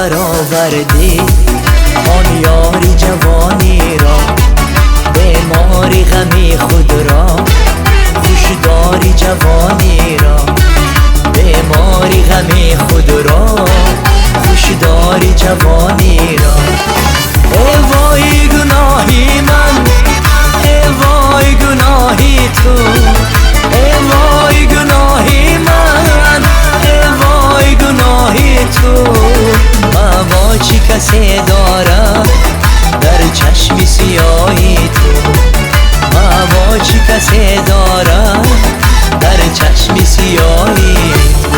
برآوردی آن یاری جوانی را، بیماری غمی خود را خوش داری جوانی را، بیماری غمی خود را خوش داری جوانی را. ای وای گناهی من، ای وای گناهی تو، ای وای گناهی من، ای وای گناهی تو. با چی کسی دارم در چشم سیاهی تو، با چی کسی دارم در چشم سیاهی تو.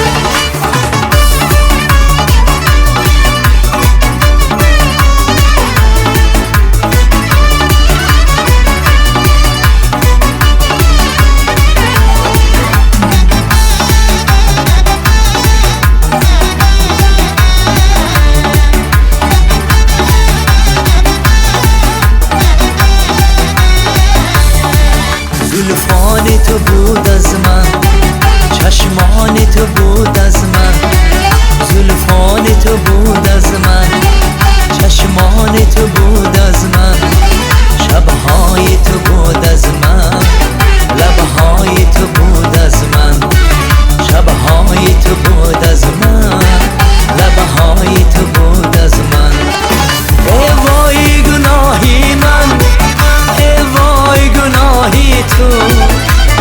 زلفان تو بود از من، چشمان تو بود از من، زلفان تو بود از من، چشمان تو بود از من، شبهای تو بود از من، لبهای تو بود از من، شبهای تو بود از من، لبهای تو بود از من. ای وای گناهی من، ای وای گناهی تو،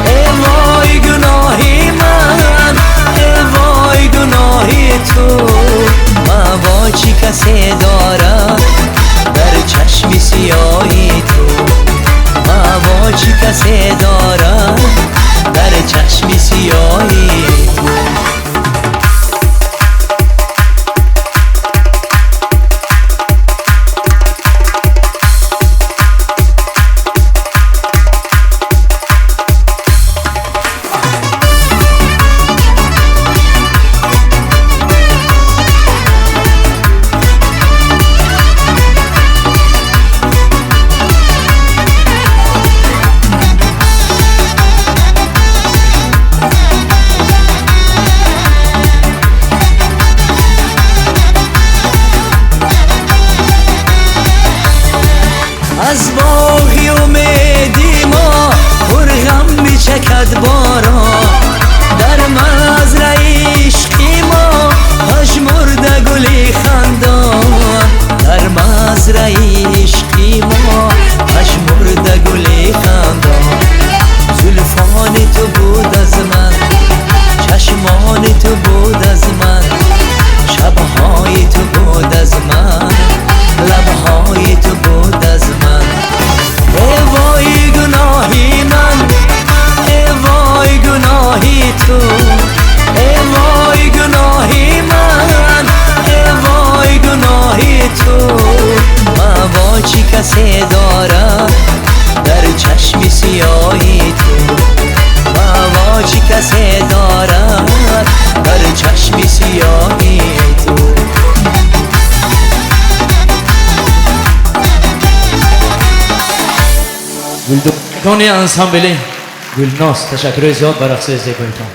ای وای گناهی من، ای وای گناهی تو. با چی کسی دارم در چشم سیاهی تو، با چی کسی دارم در چشم سیاهی تو. از باغی امیدی ما پرغم میچکد باران، در مزرعه عشقی ما پژمرده گلی خندان، در مزرعه عشقی ما پژمرده گلی خندان. زلفان تو بود از من، چشمان تو بود از من، شبهای تو بود از من، لبهای تو بود از من. ای وای گناهی من، ای وای گناهی تو، ای وای گناهی من، ای وای گناهی تو. با چی کسی دارم در چشم سیاهی تو، با چی کسی دارم در چشم سیاهی تو. گلدانی انسامبلی گلناز، تشکر زیاد بر رقص زیبایتان.